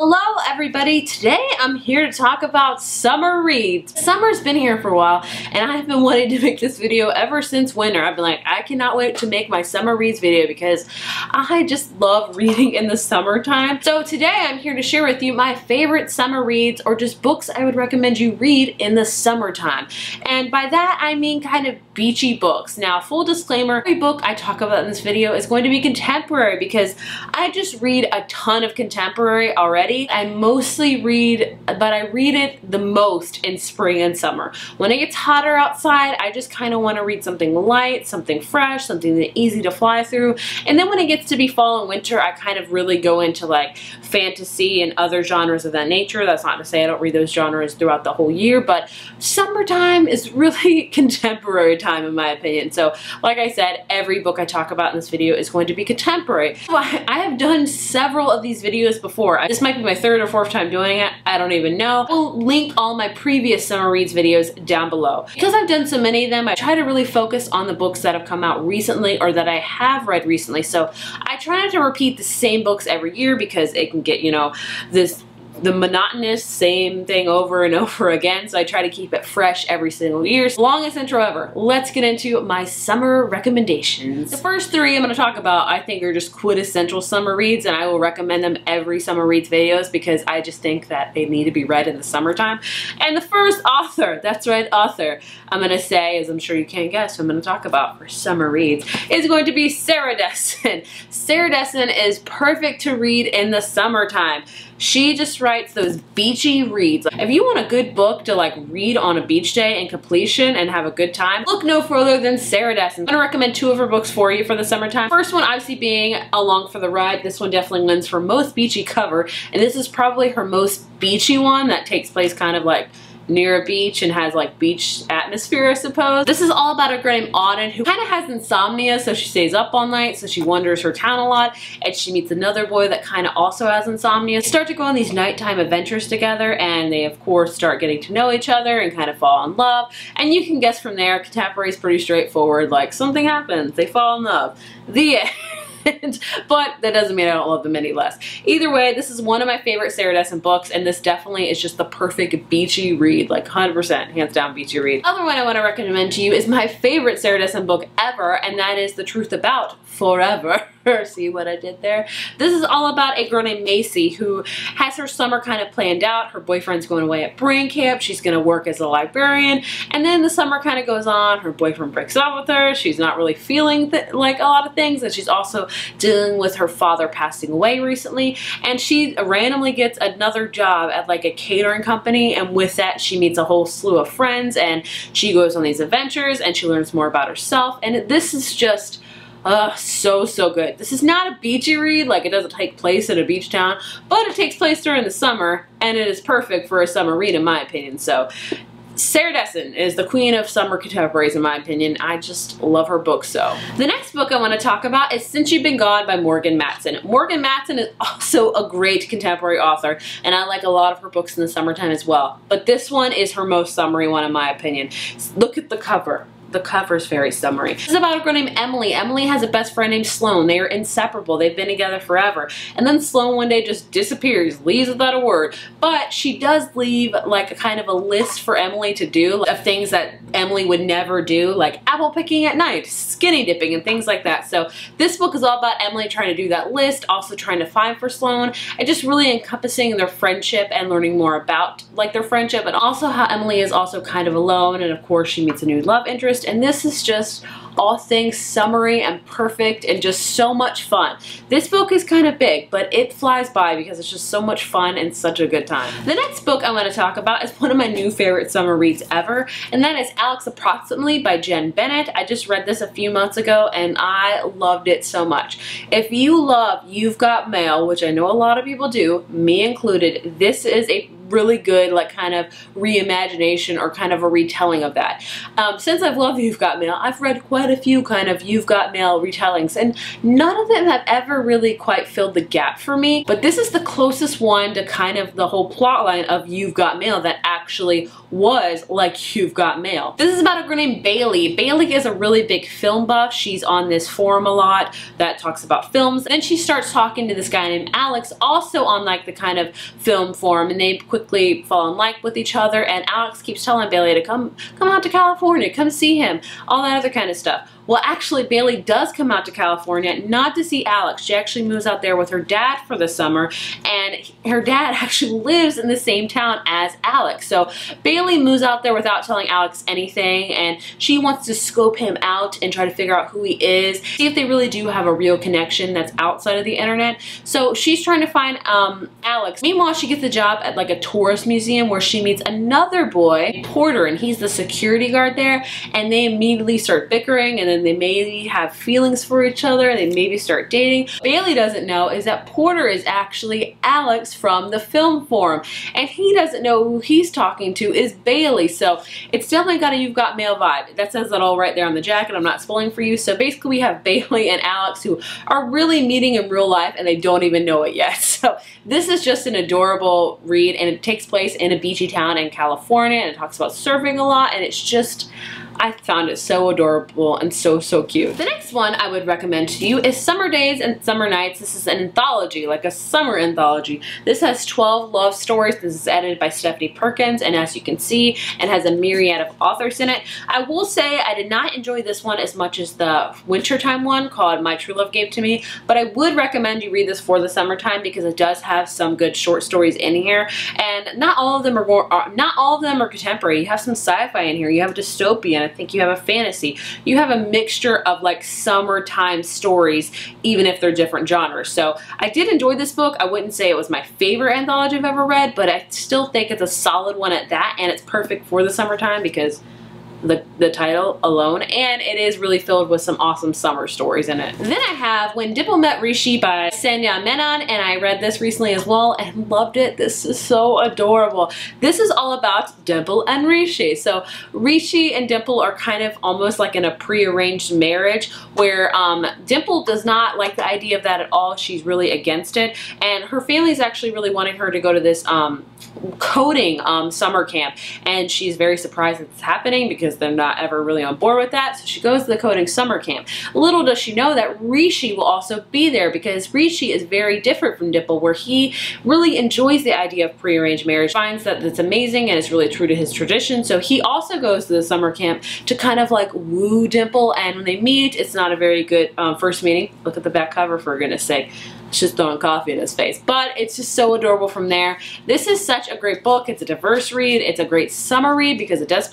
Hello everybody, today I'm here to talk about summer reads. Summer's been here for a while and I've been wanting to make this video ever since winter. I've been like, I cannot wait to make my summer reads video because I just love reading in the summertime. So today I'm here to share with you my favorite summer reads or just books I would recommend you read in the summertime. And by that I mean kind of beachy books. Now full disclaimer, every book I talk about in this video is going to be contemporary because I just read a ton of contemporary already. I mostly read, but I read it the most in spring and summer. When it gets hotter outside, I just kind of want to read something light, something fresh, something that's easy to fly through. And then when it gets to be fall and winter, I kind of really go into like fantasy and other genres of that nature. That's not to say I don't read those genres throughout the whole year, but summertime is really contemporary time in my opinion. So like I said, every book I talk about in this video is going to be contemporary. I have done several of these videos before. This might be my third or fourth time doing it. I don't even know. I'll link all my previous summer reads videos down below. Because I've done so many of them, I try to really focus on the books that have come out recently or that I have read recently. So I try not to repeat the same books every year because it can get, you know, the monotonous same thing over and over again, so I try to keep it fresh every single year. So longest intro ever. Let's get into my summer recommendations. The first three I'm going to talk about I think are just quintessential summer reads, and I will recommend them every summer reads videos because I just think that they need to be read in the summertime. And the first author, that's right, author, I'm going to say, as I'm sure you can't guess who I'm going to talk about for summer reads, is going to be Sarah Dessen. Sarah Dessen is perfect to read in the summertime. She just writes those beachy reads. If you want a good book to like read on a beach day in completion and have a good time, look no further than Sarah Dessen. I'm gonna recommend two of her books for you for the summertime. First one obviously being Along for the Ride. This one definitely wins for most beachy cover, and this is probably her most beachy one that takes place kind of like near a beach and has like beach atmosphere, I suppose. This is all about a girl named Auden who kind of has insomnia, so she stays up all night, so she wanders her town a lot, and she meets another boy that kind of also has insomnia. They start to go on these nighttime adventures together, and they of course start getting to know each other and kind of fall in love. And you can guess from there, contemporary is pretty straightforward, like something happens, they fall in love. The end. But that doesn't mean I don't love them any less. Either way, this is one of my favorite Sarah Dessen books, and this definitely is just the perfect beachy read, like 100% hands down beachy read. Other one I want to recommend to you is my favorite Sarah Dessen book ever, and that is The Truth About Forever. See what I did there? This is all about a girl named Macy who has her summer kind of planned out. Her boyfriend's going away at brain camp. She's going to work as a librarian, and then the summer kind of goes on. Her boyfriend breaks up with her. She's not really feeling like a lot of things, and she's also dealing with her father passing away recently, and she randomly gets another job at like a catering company, and with that she meets a whole slew of friends, and she goes on these adventures and she learns more about herself, and this is just so good. This is not a beachy read, like it doesn't take place in a beach town, but it takes place during the summer, and it is perfect for a summer read in my opinion. So Sarah Dessen is the queen of summer contemporaries in my opinion. I just love her books so. The next book I want to talk about is Since You've Been Gone by Morgan Matson. Morgan Matson is also a great contemporary author, and I like a lot of her books in the summertime as well. But this one is her most summery one in my opinion. Look at the cover. The cover's very summery. This is about a girl named Emily. Emily has a best friend named Sloan. They are inseparable. They've been together forever. And then Sloan one day just disappears, leaves without a word. But she does leave like a kind of a list for Emily to do of things that Emily would never do, like apple picking at night, skinny dipping, and things like that. So this book is all about Emily trying to do that list, also trying to find for Sloan, and just really encompassing their friendship and learning more about like their friendship, and also how Emily is also kind of alone, and of course she meets a new love interest. And this is just all things summery and perfect and just so much fun. This book is kind of big, but it flies by because it's just so much fun and such a good time. The next book I want to talk about is one of my new favorite summer reads ever, and that is Alex Approximately by Jen Bennett. I just read this a few months ago and I loved it so much. If you love You've Got Mail, which I know a lot of people do, me included, this is a really good like kind of reimagination or kind of a retelling of that. Since I've loved You've Got Mail, I've read quite a few kind of You've Got Mail retellings, and none of them have ever really quite filled the gap for me, but this is the closest one to kind of the whole plot line of You've Got Mail that actually was like You've Got Mail. This is about a girl named Bailey. Bailey is a really big film buff. She's on this forum a lot that talks about films. Then she starts talking to this guy named Alex, also on like the kind of film forum, and they quickly fall in like with each other, and Alex keeps telling Bailey to come out to California, come see him, all that other kind of stuff. Well, actually, Bailey does come out to California, not to see Alex. She actually moves out there with her dad for the summer, and her dad actually lives in the same town as Alex. So Bailey moves out there without telling Alex anything, and she wants to scope him out and try to figure out who he is, see if they really do have a real connection that's outside of the internet. So she's trying to find Alex. Meanwhile, she gets a job at like a tourist museum where she meets another boy, Porter, and he's the security guard there, and they immediately start bickering, and then they maybe have feelings for each other, they maybe start dating. What Bailey doesn't know is that Porter is actually Alex from the film forum, and he doesn't know who he's talking to is Bailey. So it's definitely got a You've Got Mail vibe. That says that all right there on the jacket. I'm not spoiling for you. So basically we have Bailey and Alex who are really meeting in real life, and they don't even know it yet. So this is just an adorable read, and it takes place in a beachy town in California, and it talks about surfing a lot, and it's just, I found it so adorable and so cute. The next one I would recommend to you is Summer Days and Summer Nights. This is an anthology, like a summer anthology. This has 12 love stories. This is edited by Stephanie Perkins, and as you can see, it has a myriad of authors in it. I will say I did not enjoy this one as much as the wintertime one called My True Love Gave to Me, but I would recommend you read this for the summertime because it does have some good short stories in here, and not all of them are contemporary. You have some sci-fi in here. You have dystopian. I think you have a fantasy. You have a mixture of like summertime stories, even if they're different genres. So I did enjoy this book. I wouldn't say it was my favorite anthology I've ever read, but I still think it's a solid one at that, and it's perfect for the summertime because the title alone, and it is really filled with some awesome summer stories in it. Then I have When Dimple Met Rishi by Sanya Menon, and I read this recently as well and loved it. This is so adorable. This is all about Dimple and Rishi. So Rishi and Dimple are kind of almost like in a prearranged marriage where Dimple does not like the idea of that at all. She's really against it, and her family's actually really wanting her to go to this coding summer camp, and she's very surprised that it's happening because they're not ever really on board with that. So she goes to the coding summer camp. Little does she know that Rishi will also be there, because Rishi is very different from Dimple, where he really enjoys the idea of prearranged marriage, finds that it's amazing and it's really true to his tradition. So he also goes to the summer camp to kind of like woo Dimple, and when they meet, it's not a very good first meeting. Look at the back cover, for goodness sake. It's just throwing coffee in his face, but it's just so adorable from there. This is such a great book. It's a diverse read. It's a great summer read because it does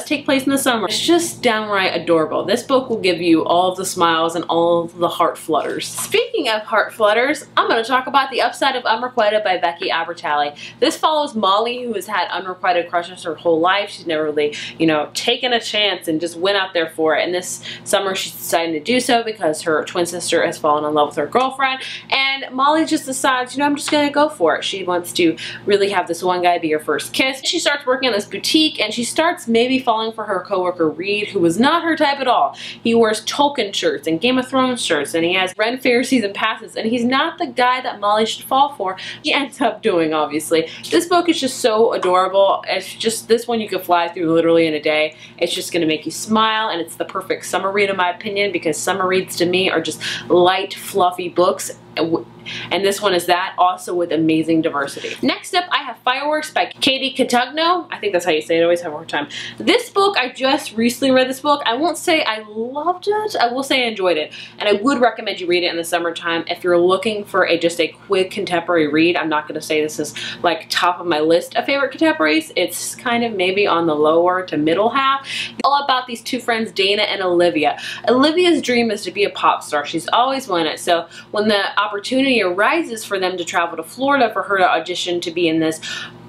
take place in the summer. It's just downright adorable. This book will give you all of the smiles and all of the heart flutters. Speaking of heart flutters, I'm going to talk about The Upside of Unrequited by Becky Albertalli. This follows Molly, who has had unrequited crushes her whole life. She's never really, you know, taken a chance and just went out there for it. And this summer she's deciding to do so because her twin sister has fallen in love with her girlfriend. And Molly just decides, you know, I'm just gonna go for it. She wants to really have this one guy be her first kiss. She starts working at this boutique, and she starts maybe falling for her coworker Reed, who was not her type at all. He wears Tolkien shirts and Game of Thrones shirts, and he has Ren Fair season passes, and he's not the guy that Molly should fall for. She ends up doing, obviously. This book is just so adorable. It's just, this one you could fly through literally in a day. It's just gonna make you smile, and it's the perfect summer read in my opinion, because summer reads to me are just light, fluffy books. And this one is that, also with amazing diversity. Next up, I have Fireworks by Katie Cotugno. I think that's how you say it. I always have a hard time. This book, I just recently read this book. I won't say I loved it. I will say I enjoyed it. And I would recommend you read it in the summertime if you're looking for just a quick contemporary read. I'm not going to say this is like top of my list of favorite contemporaries. It's kind of maybe on the lower to middle half. It's all about these two friends, Dana and Olivia. Olivia's dream is to be a pop star. She's always wanted. So when the opportunity arises for them to travel to Florida for her to audition to be in this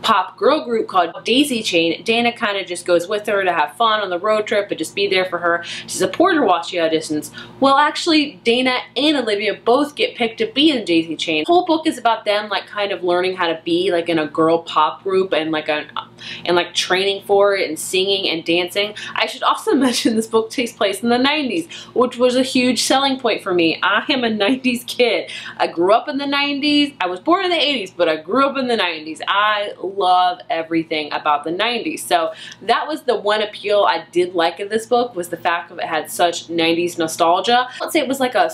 pop girl group called Daisy Chain, Dana kind of just goes with her to have fun on the road trip and just be there for her, to support her while she auditions. Well, actually, Dana and Olivia both get picked to be in Daisy Chain. The whole book is about them like kind of learning how to be like in a girl pop group and like training for it and singing and dancing. I should also mention this book takes place in the 90s, which was a huge selling point for me. I am a 90s kid. I grew up in the 90s. I was born in the 80s, but I grew up in the 90s. I love everything about the 90s. So that was the one appeal I did like in this book, was the fact that it had such 90s nostalgia. Let's say it was like a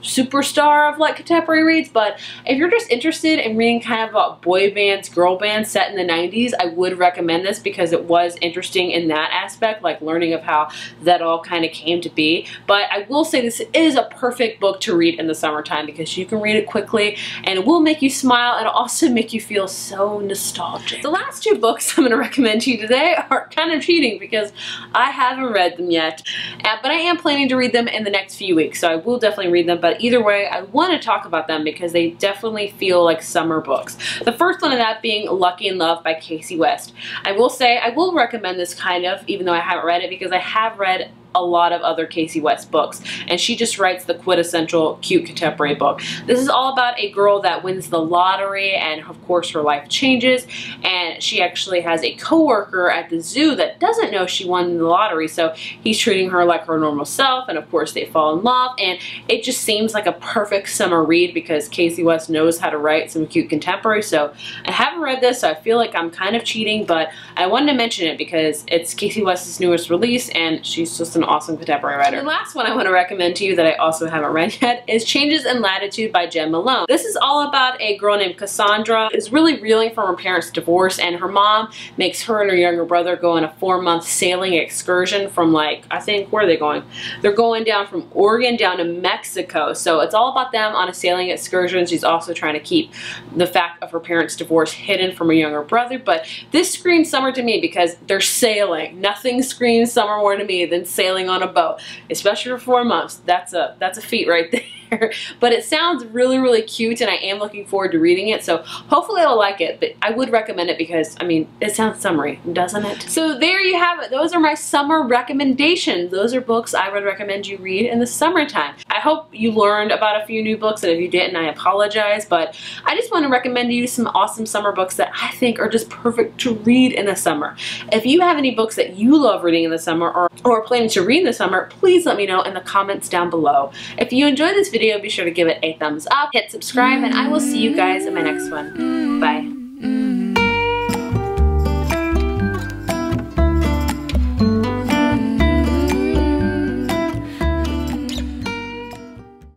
superstar of like contemporary reads, but if you're just interested in reading kind of about boy bands, girl bands set in the 90s, I would recommend this because it was interesting in that aspect, like learning of how that all kind of came to be. But I will say this is a perfect book to read in the summertime because you can read it quickly and it will make you smile and also make you feel so nostalgic. The last two books I'm going to recommend to you today are kind of cheating because I haven't read them yet, but I am planning to read them in the next few weeks, so I will definitely read them. But either way, I want to talk about them because they definitely feel like summer books. The first one of that being Lucky in Love by Casey West. I will say I will recommend this kind of, even though I haven't read it, because I have read a lot of other Casey West books, and she just writes the quintessential cute contemporary book. This is all about a girl that wins the lottery, and of course her life changes, and she actually has a coworker at the zoo that doesn't know she won the lottery, so he's treating her like her normal self, and of course they fall in love, and it just seems like a perfect summer read because Casey West knows how to write some cute contemporary. So I haven't read this, so I feel like I'm kind of cheating, but I wanted to mention it because it's Casey West's newest release, and she's just an awesome contemporary writer. And the last one I want to recommend to you that I also haven't read yet is Changes in Latitude by Jen Malone. This is all about a girl named Cassandra who's really reeling from her parents' divorce, and her mom makes her and her younger brother go on a 4-month sailing excursion from, like, I think, where are they going? They're going down from Oregon down to Mexico. So it's all about them on a sailing excursion. She's also trying to keep the fact of her parents' divorce hidden from her younger brother, but this screams summer to me because they're sailing. Nothing screams summer more to me than sailing on a boat, especially for 4 months. That's a feat right there. But it sounds really, really cute, and I am looking forward to reading it, so hopefully I'll like it. But I would recommend it because, I mean, it sounds summery, doesn't it? So there you have it. Those are my summer recommendations. Those are books I would recommend you read in the summertime. I hope you learned about a few new books, and if you didn't, I apologize, but I just want to recommend to you some awesome summer books that I think are just perfect to read in the summer. If you have any books that you love reading in the summer or planning to read in the summer, please let me know in the comments down below. If you enjoyed this video, be sure to give it a thumbs up, hit subscribe, and I will see you guys in my next one. Bye.